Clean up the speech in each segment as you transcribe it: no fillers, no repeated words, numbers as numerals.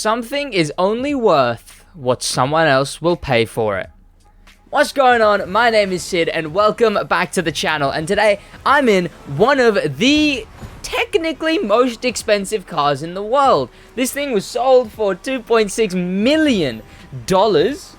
Something is only worth what someone else will pay for it. What's going on? My name is Sid and welcome back to the channel, and today I'm in one of the technically most expensive cars in the world. This thing was sold for $2.6 million.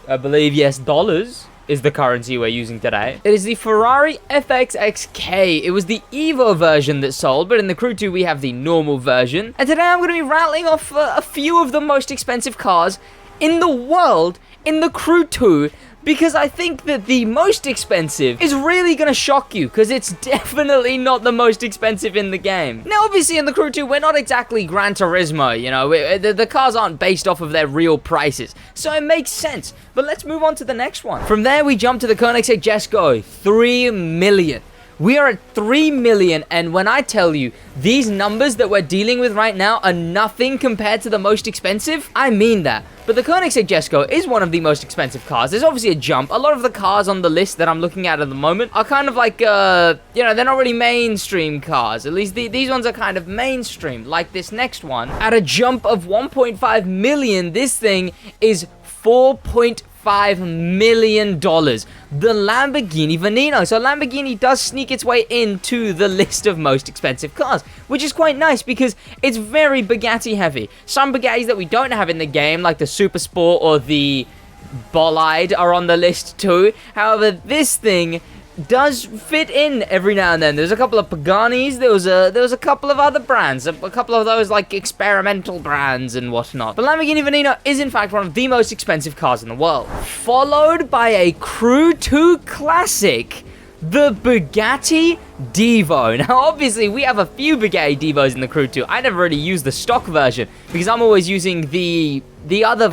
I believe, yes, dollars is the currency we're using today. It is the Ferrari FXXK. It was the Evo version that sold, but in the Crew 2 we have the normal version. And today I'm going to be rattling off a few of the most expensive cars in the world in the Crew 2, because I think that the most expensive is really going to shock you, because it's definitely not the most expensive in the game. Now, obviously, in the Crew 2, we're not exactly Gran Turismo, you know, the cars aren't based off of their real prices, so it makes sense. But let's move on to the next one. From there, we jump to the Koenigsegg Jesko, 3 million. We are at 3 million, and when I tell you these numbers that we're dealing with right now are nothing compared to the most expensive, I mean that. But the Koenigsegg Jesko is one of the most expensive cars. There's obviously a jump. A lot of the cars on the list that I'm looking at the moment are kind of like, you know, they're not really mainstream cars. At least these ones are kind of mainstream, like this next one. At a jump of 1.5 million, this thing is $4.5 million. The Lamborghini Veneno. So Lamborghini does sneak its way into the list of most expensive cars, which is quite nice because it's very Bugatti heavy. Some Bugattis that we don't have in the game, like the Super Sport or the Bolide, are on the list too. However, this thing does fit in every now and then. There's a couple of Paganis, there was a couple of other brands, a couple of those like experimental brands and whatnot. But Lamborghini Veneno is in fact one of the most expensive cars in the world. Followed by a Crew 2 classic, the Bugatti Divo. Now obviously we have a few Bugatti Divos in the Crew 2. I never really use the stock version because I'm always using the other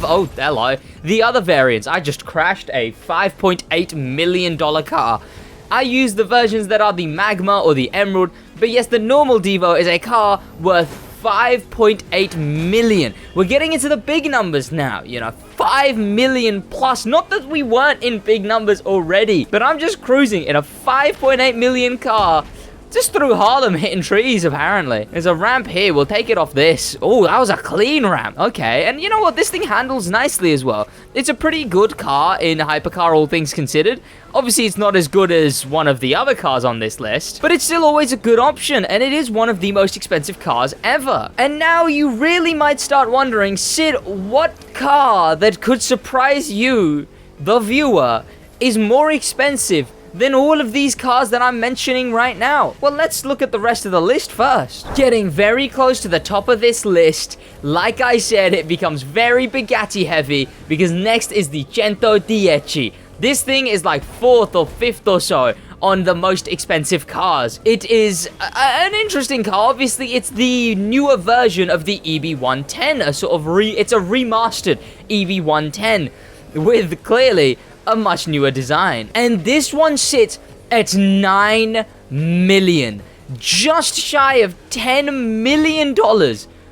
variants. I just crashed a $5.8 million car. I use the versions that are the Magma or the Emerald, but yes, the normal Divo is a car worth $5.8 million. We're getting into the big numbers now, you know, 5 million plus. Not that we weren't in big numbers already, but I'm just cruising in a 5.8 million car just through Harlem, hitting trees, apparently. There's a ramp here. We'll take it off this. Oh, that was a clean ramp. Okay, and you know what? This thing handles nicely as well. It's a pretty good car in hypercar, all things considered. Obviously, it's not as good as one of the other cars on this list, but it's still always a good option, and it is one of the most expensive cars ever. And now you really might start wondering, Sid, what car that could surprise you, the viewer, is more expensive than all of these cars that I'm mentioning right now? Well, let's look at the rest of the list first. Getting very close to the top of this list, like I said, it becomes very Bugatti heavy because next is the 110. This thing is like 4th or 5th or so on the most expensive cars. It is an interesting car. Obviously, it's the newer version of the EB110, it's a remastered EB110 with clearly a much newer design. And this one sits at 9 million. Just shy of $10 million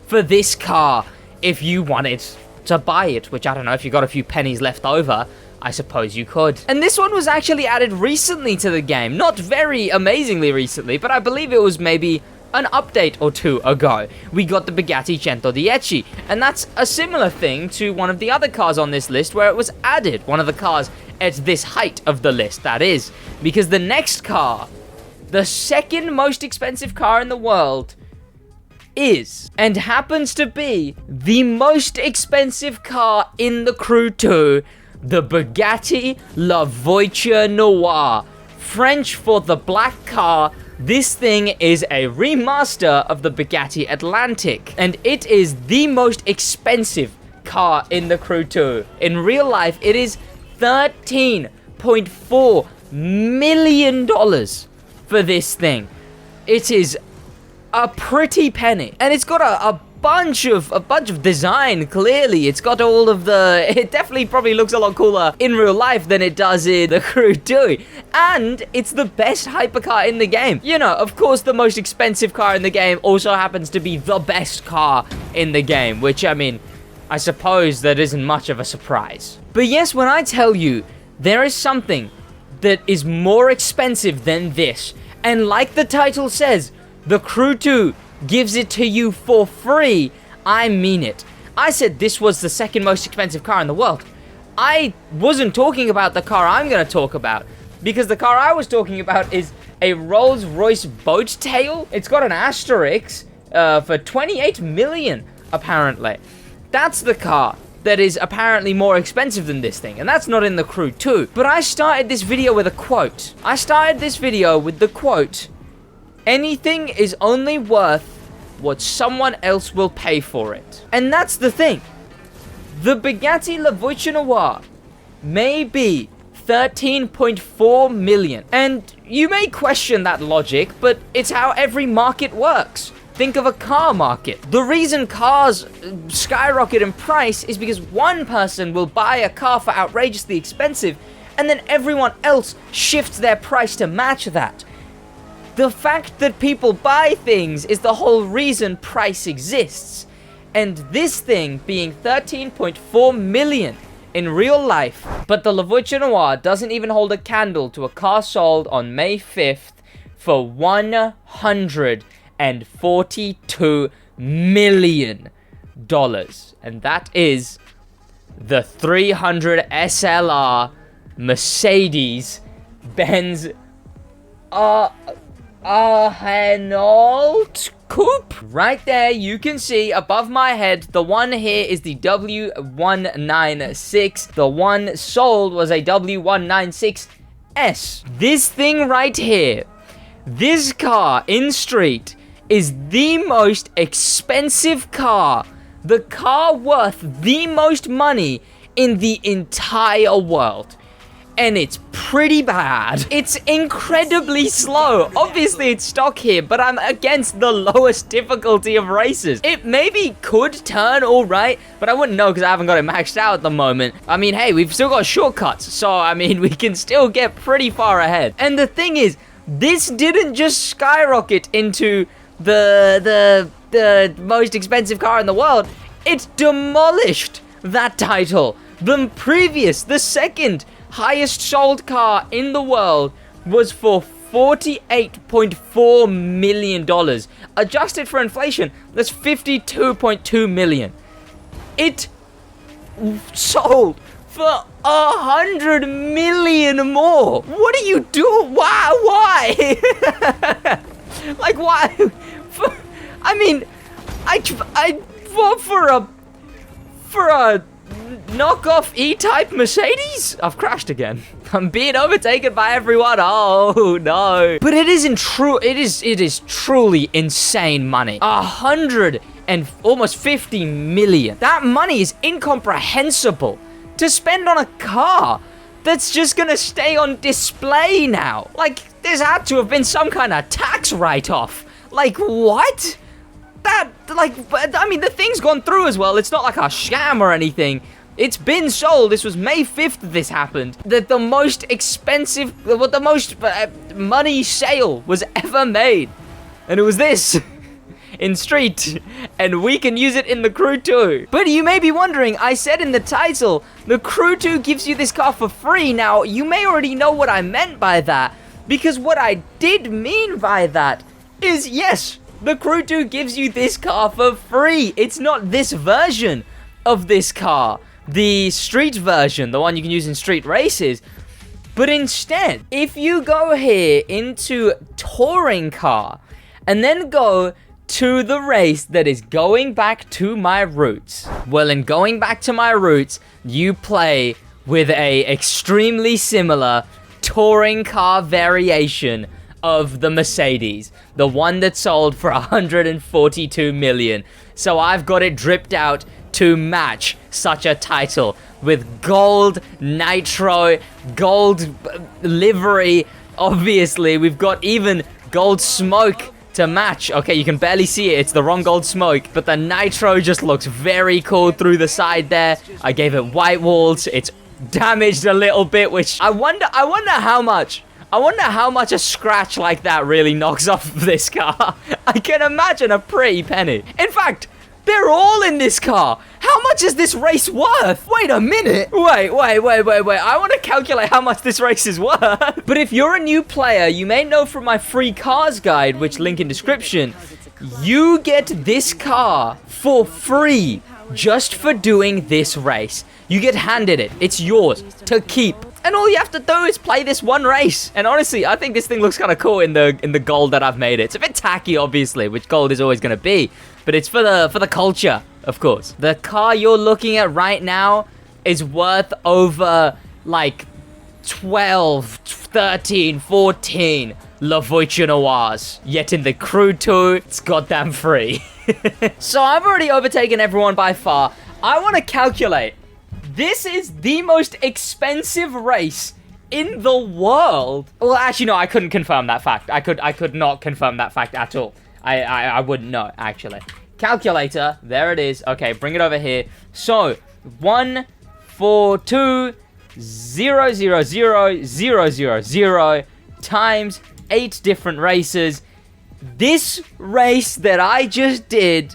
for this car if you wanted to buy it, which I don't know, if you got a few pennies left over, I suppose you could. And this one was actually added recently to the game. Not very amazingly recently, but I believe it was maybe an update or two ago. We got the Bugatti 110, and that's a similar thing to one of the other cars on this list where it was added. One of the cars at this height of the list, that is. Because the next car, the second most expensive car in the world, is and happens to be the most expensive car in the Crew 2, the Bugatti La Voiture Noire. French for the black car. This thing is a remaster of the Bugatti Atlantic, and it is the most expensive car in the Crew 2. In real life, it is $13.4 million for this thing. It is a pretty penny, and it's got a bunch of design. Clearly, it's got all of the, it definitely probably looks a lot cooler in real life than it does in the Crew 2, and it's the best hypercar in the game. You know, of course, the most expensive car in the game also happens to be the best car in the game, which, I mean, I suppose that isn't much of a surprise. But yes, when I tell you there is something that is more expensive than this, and like the title says, the Crew 2 gives it to you for free, I mean it. I said this was the second most expensive car in the world. I wasn't talking about the car I'm going to talk about, because the car I was talking about is a Rolls-Royce Boat Tail. It's got an asterisk for 28 million, apparently. That's the car that is apparently more expensive than this thing, and that's not in the Crew 2. But I started this video with a quote. I started this video with the quote, "Anything is only worth what someone else will pay for it." And that's the thing. The Bugatti La Voiture Noire may be 13.4 million. And you may question that logic, but it's how every market works. Think of a car market. The reason cars skyrocket in price is because one person will buy a car for outrageously expensive, and then everyone else shifts their price to match that. The fact that people buy things is the whole reason price exists. And this thing being 13.4 million in real life. But the La Voiture Noire doesn't even hold a candle to a car sold on May 5th for $142 million. And that is the 300 SLR Mercedes-Benz Renault Coupe. Right there, you can see above my head, the one here is the W196. The one sold was a W196S. This thing right here, this car in street, is the most expensive car. The car worth the most money in the entire world. And it's pretty bad. It's incredibly slow. Obviously, it's stock here, but I'm against the lowest difficulty of races. It maybe could turn all right, but I wouldn't know because I haven't got it maxed out at the moment. I mean, hey, we've still got shortcuts, so I mean, we can still get pretty far ahead. And the thing is, this didn't just skyrocket into the most expensive car in the world. It demolished that title. The second highest sold car in the world was for $48.4 million. Adjusted for inflation, that's $52.2 million. It sold for 100 million more. What are you doing? Why? Like, why? I mean, for a knockoff E-Type Mercedes? I've crashed again. I'm being overtaken by everyone. Oh no. But it isn't true. It is truly insane money. 100 and almost 50 million. That money is incomprehensible to spend on a car that's just gonna stay on display now. Like, there's had to have been some kind of tax write-off. Like, what? I mean, the thing's gone through as well. It's not like a scam or anything. It's been sold. This was May 5th this happened. The most expensive, the most money sale was ever made. And it was this. In street. And we can use it in the Crew 2. But you may be wondering, I said in the title, the Crew 2 gives you this car for free. Now, you may already know what I meant by that. Because what I did mean by that is, yes, the Crew 2 gives you this car for free. It's not this version of this car. The street version, the one you can use in street races. But instead, if you go here into touring car and then go to the race that is going back to my roots. Well, in going back to my roots, you play with a extremely similar touring car variation of the Mercedes, the one that sold for 142 million. So I've got it dripped out to match such a title with gold nitro, gold livery. Obviously, we've got even gold smoke to match. Okay, you can barely see it. It's the wrong gold smoke, but the nitro just looks very cool through the side there. I gave it white walls. It's damaged a little bit, which I wonder how much a scratch like that really knocks off this car. I can imagine a pretty penny. In fact, they're all in this car. How much is this race worth? Wait a minute. Wait. I want to calculate how much this race is worth. But if you're a new player, you may know from my free cars guide, which link in description, you get this car for free just for doing this race. You get handed it. It's yours to keep. And all you have to do is play this one race. And honestly, I think this thing looks kind of cool in the gold that I've made it. It's a bit tacky, obviously, which gold is always going to be. But it's for the culture, of course. The car you're looking at right now is worth over, like, 12, 13, 14 La Voiture Noirs. Yet in the Crew 2, it's goddamn free. So I've already overtaken everyone by far. I want to calculate. This is the most expensive race in the world. Well, actually, no, I couldn't confirm that fact. I could not confirm that fact at all. I wouldn't know, actually. Calculator, there it is. Okay, bring it over here. So, 142,000,000 times 8 different races. This race that I just did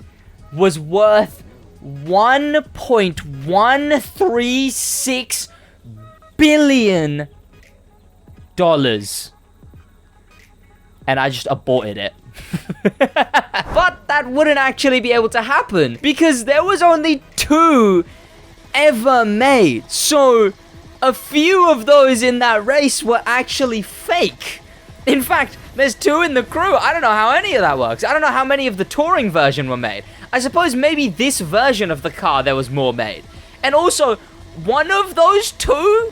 was worth $1.136 billion. And I just aborted it. But that wouldn't actually be able to happen because there was only 2 ever made. So a few of those in that race were actually fake. In fact, there's 2 in the Crew. I don't know how any of that works. I don't know how many of the touring version were made. I suppose maybe this version of the car there was more made. And also, one of those 2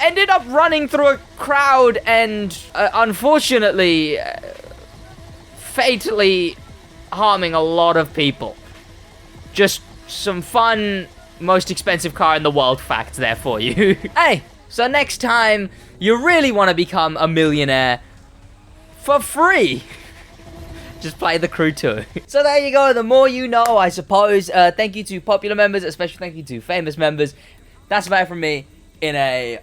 ended up running through a crowd and unfortunately, fatally harming a lot of people. Just some fun, most expensive car in the world facts there for you. Hey, so next time you really want to become a millionaire for free, just play the Crew 2. So there you go, the more you know, I suppose. Thank you to popular members, especially thank you to famous members. That's about it from me in a